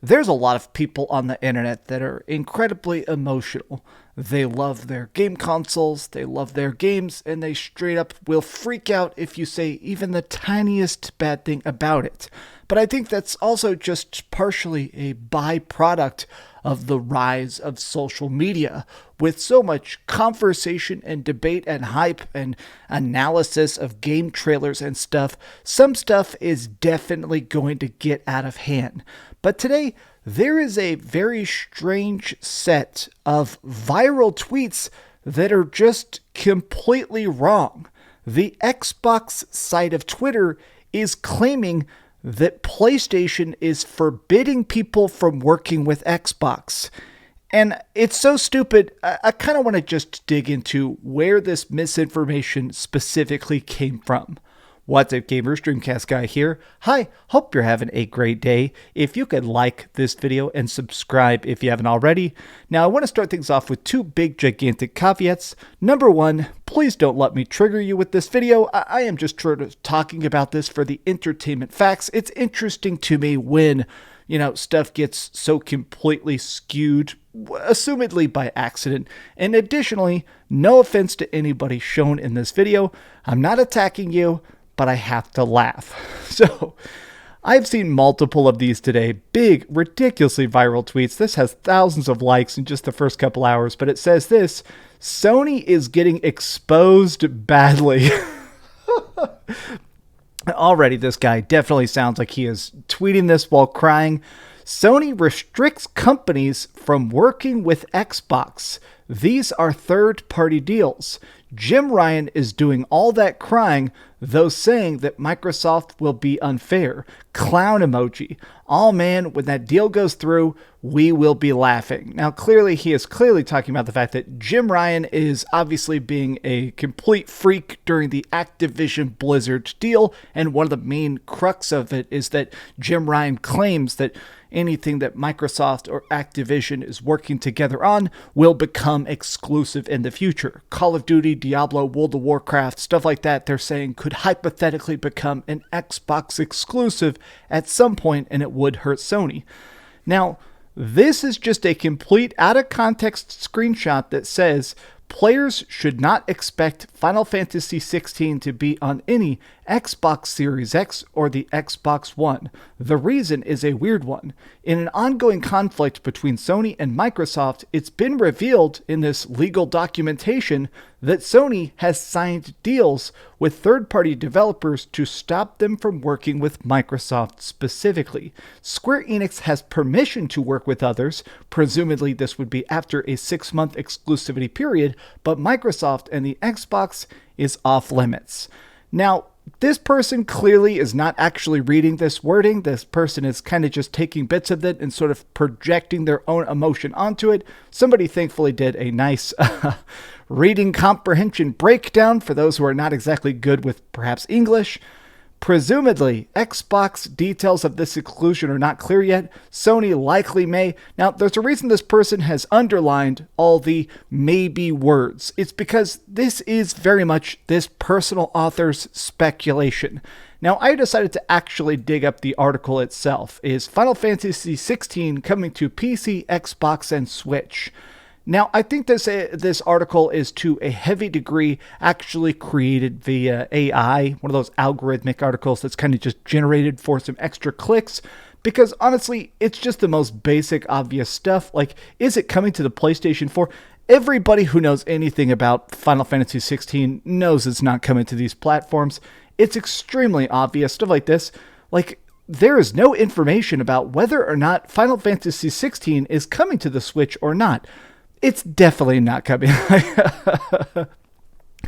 There's a lot of people on the internet that are incredibly emotional. They love their game consoles, they love their games, and they straight up will freak out if you say even the tiniest bad thing about it. But I think that's also just partially a byproduct of the rise of social media. With so much conversation and debate and hype and analysis of game trailers and stuff, some stuff is definitely going to get out of hand. But today, there is a very strange set of viral tweets that are just completely wrong. The Xbox side of Twitter is claiming that PlayStation is forbidding people from working with Xbox. And it's so stupid, I kind of want to just dig into where this misinformation specifically came from. What's up, gamers? DreamcastGuy here. Hi, hope you're having a great day. If you could like this video and subscribe if you haven't already. Now, I want to start things off with two big, gigantic caveats. Number one, please don't let me trigger you with this video. I am just talking about this for the entertainment facts. It's interesting to me when, stuff gets so completely skewed, assumedly by accident. And additionally, no offense to anybody shown in this video, I'm not attacking you, but I have to laugh. So, I've seen multiple of these today, big, ridiculously viral tweets. This has thousands of likes in just the first couple hours, but it says this: Sony is getting exposed badly. Already, this guy definitely sounds like he is tweeting this while crying. Sony restricts companies from working with Xbox. These are third-party deals. Jim Ryan is doing all that crying, though saying that Microsoft will be unfair. Clown emoji. Oh man, when that deal goes through, we will be laughing. Now, clearly, he is clearly talking about the fact that Jim Ryan is obviously being a complete freak during the Activision Blizzard deal, and one of the main crux of it is that Jim Ryan claims that anything that Microsoft or Activision is working together on will become exclusive in the future. Call of Duty, Diablo, World of Warcraft, stuff like that, they're saying could hypothetically become an Xbox exclusive at some point, and it would hurt Sony. Now, this is just a complete out of context screenshot that says players should not expect Final Fantasy XVI to be on any Xbox Series X or the Xbox One. The reason is a weird one. In an ongoing conflict between Sony and Microsoft, it's been revealed in this legal documentation that Sony has signed deals with third-party developers to stop them from working with Microsoft specifically. Square Enix has permission to work with others. Presumably this would be after a 6-month exclusivity period, but Microsoft and the Xbox is off limits. Now, this person clearly is not actually reading this wording. This person is kind of just taking bits of it and sort of projecting their own emotion onto it. Somebody thankfully did a nice reading comprehension breakdown for those who are not exactly good with perhaps English. Presumably, Xbox details of this exclusion are not clear yet. Sony likely may. Now, there's a reason this person has underlined all the maybe words. It's because this is very much this personal author's speculation. Now, I decided to actually dig up the article itself. Is Final Fantasy XVI coming to PC, Xbox, and Switch? Now, I think this article is to a heavy degree actually created via AI, one of those algorithmic articles that's kind of just generated for some extra clicks, because honestly, it's just the most basic, obvious stuff. Like, is it coming to the PlayStation 4? Everybody who knows anything about Final Fantasy XVI knows it's not coming to these platforms. It's extremely obvious, stuff like this. Like, there is no information about whether or not Final Fantasy XVI is coming to the Switch or not. It's definitely not coming.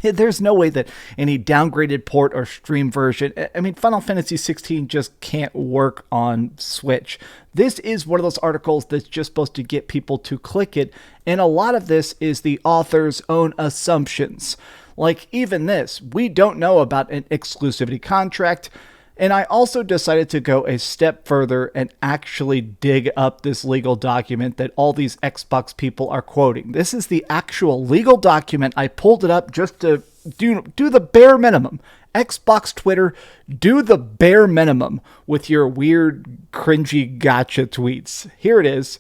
There's no way that any downgraded port or stream version, I mean, Final Fantasy XVI just can't work on Switch. This is one of those articles that's just supposed to get people to click it, and a lot of this is the author's own assumptions. Like even this, we don't know about an exclusivity contract. And I also decided to go a step further and actually dig up this legal document that all these Xbox people are quoting. This is the actual legal document. I pulled it up just to do the bare minimum. Xbox Twitter, do the bare minimum with your weird, cringy gotcha tweets. Here it is.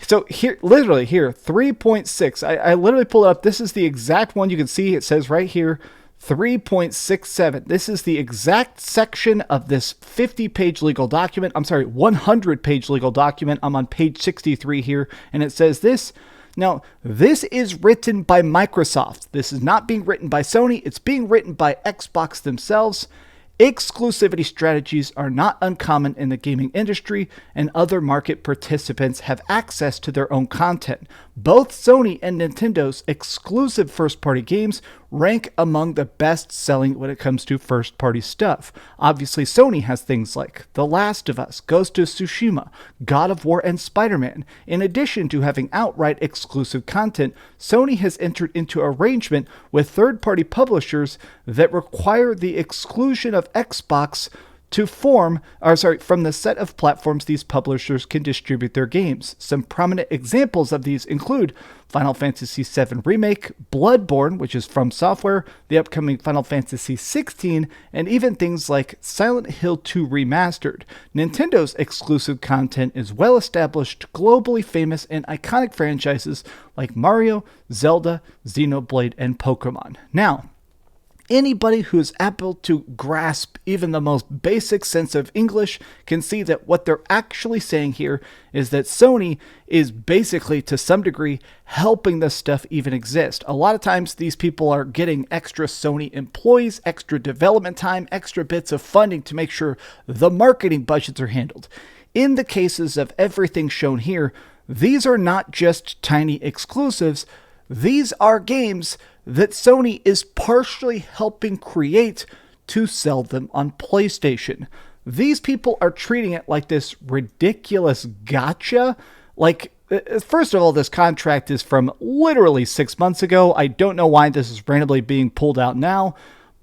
So here, literally here, 3.6. I literally pulled it up. This is the exact one. You can see it says right here, 3.67. This is the exact section of this 50-page legal document. I'm sorry, 100-page legal document. I'm on page 63 here, and it says this. Now, this is written by Microsoft. This is not being written by Sony. It's being written by Xbox themselves. Exclusivity strategies are not uncommon in the gaming industry, and other market participants have access to their own content. Both Sony and Nintendo's exclusive first-party games rank among the best-selling when it comes to first-party stuff. Obviously, Sony has things like The Last of Us, Ghost of Tsushima, God of War, and Spider-Man. In addition to having outright exclusive content, Sony has entered into arrangement with third-party publishers that require the exclusion of Xbox from the set of platforms these publishers can distribute their games. Some prominent examples of these include Final Fantasy VII Remake, Bloodborne, which is from Software, the upcoming Final Fantasy XVI, and even things like Silent Hill 2 Remastered. Nintendo's exclusive content is well-established, globally famous, and iconic franchises like Mario, Zelda, Xenoblade, and Pokemon. Now, anybody who is able to grasp even the most basic sense of English can see that what they're actually saying here is that Sony is basically, to some degree, helping this stuff even exist. A lot of times these people are getting extra Sony employees, extra development time, extra bits of funding to make sure the marketing budgets are handled. In the cases of everything shown here, these are not just tiny exclusives. These are games that Sony is partially helping create to sell them on PlayStation. These people are treating it like this ridiculous gotcha. Like, first of all, this contract is from literally 6 months ago. I don't know why this is randomly being pulled out now,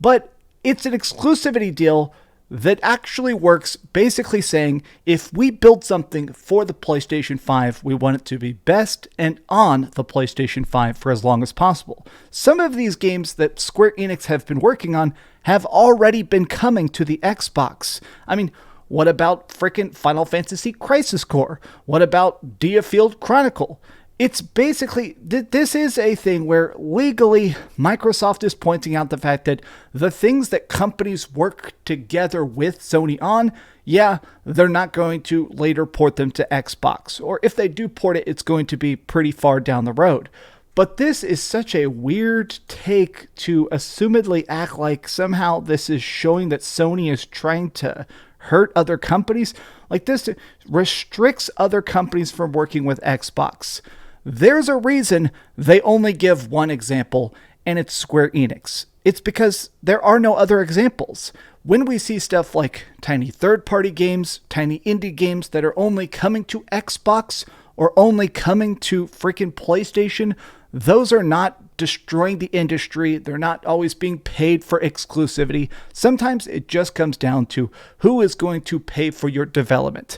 but it's an exclusivity deal that actually works, basically saying, if we build something for the PlayStation 5, we want it to be best and on the PlayStation 5 for as long as possible. Some of these games that Square Enix have been working on have already been coming to the Xbox. I mean, what about frickin' Final Fantasy Crisis Core? What about Diafield Chronicle? It's basically, this is a thing where legally Microsoft is pointing out the fact that the things that companies work together with Sony on, yeah, they're not going to later port them to Xbox. Or if they do port it, it's going to be pretty far down the road. But this is such a weird take to assumedly act like somehow this is showing that Sony is trying to hurt other companies. Like, this restricts other companies from working with Xbox. There's a reason they only give one example, and it's Square Enix. It's because there are no other examples. When we see stuff like tiny third-party games, tiny indie games that are only coming to Xbox or only coming to freaking PlayStation, those are not destroying the industry. They're not always being paid for exclusivity. Sometimes it just comes down to who is going to pay for your development.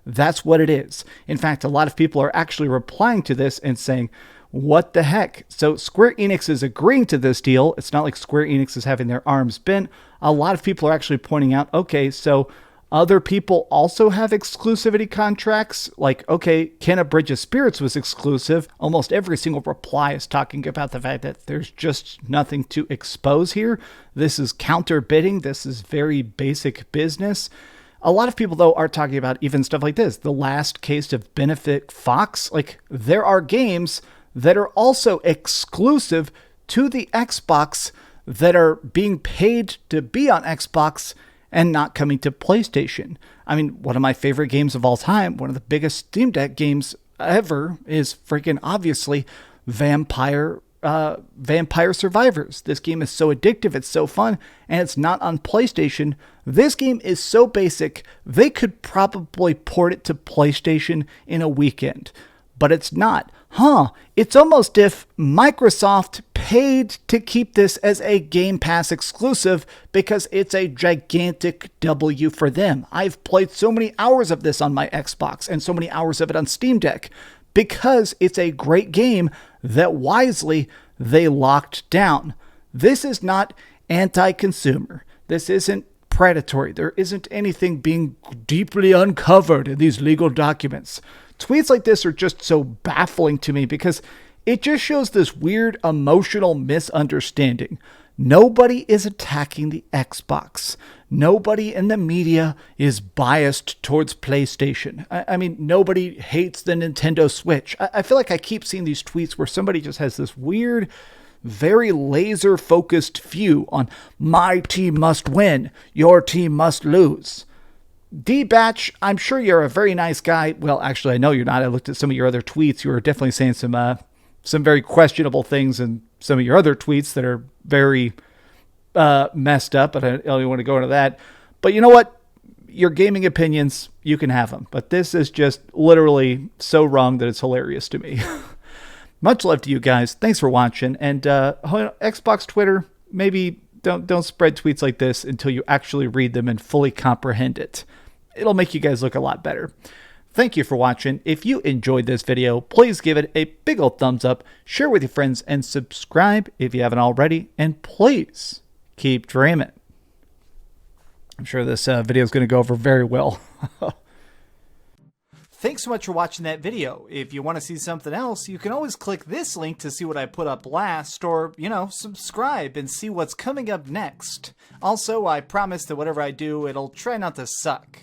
That's what it is. In fact, a lot of people are actually replying to this and saying, what the heck? So Square Enix is agreeing to this deal. It's not like Square Enix is having their arms bent. A lot of people are actually pointing out, okay, so other people also have exclusivity contracts. Like, okay, Ken of Bridge of Spirits was exclusive. Almost every single reply is talking about the fact that there's just nothing to expose here. This is counter bidding. This is very basic business. A lot of people, though, are talking about even stuff like this. The last case of Benefit Fox. Like, there are games that are also exclusive to the Xbox that are being paid to be on Xbox and not coming to PlayStation. I mean, one of my favorite games of all time, one of the biggest Steam Deck games ever, is freaking obviously Vampire Survivors. This game is so addictive, it's so fun, and it's not on PlayStation. This game is so basic, they could probably port it to PlayStation in a weekend, but it's not. It's almost if Microsoft paid to keep this as a Game Pass exclusive because it's a gigantic W for them. I've played so many hours of this on my Xbox and so many hours of it on Steam Deck because it's a great game that wisely they locked down. This is not anti-consumer. This isn't predatory. There isn't anything being deeply uncovered in these legal documents. Tweets like this are just so baffling to me because it just shows this weird emotional misunderstanding. Nobody is attacking the Xbox. Nobody in the media is biased towards PlayStation. I mean, nobody hates the Nintendo Switch. I feel like I keep seeing these tweets where somebody just has this weird, very laser-focused view on my team must win, your team must lose. D-Batch, I'm sure you're a very nice guy. Well, actually, I know you're not. I looked at some of your other tweets. You were definitely saying some very questionable things in some of your other tweets that are very messed up, but I don't even want to go into that. But you know what? Your gaming opinions, you can have them. But this is just literally so wrong that it's hilarious to me. Much love to you guys. Thanks for watching. And Xbox Twitter, maybe don't spread tweets like this until you actually read them and fully comprehend it. It'll make you guys look a lot better. Thank you for watching. If you enjoyed this video, please give it a big old thumbs up, share with your friends, and subscribe if you haven't already. And please keep dreaming. I'm sure this video is going to go over very well. Thanks so much for watching that video. If you want to see something else, you can always click this link to see what I put up last, or, subscribe and see what's coming up next. Also, I promise that whatever I do, it'll try not to suck.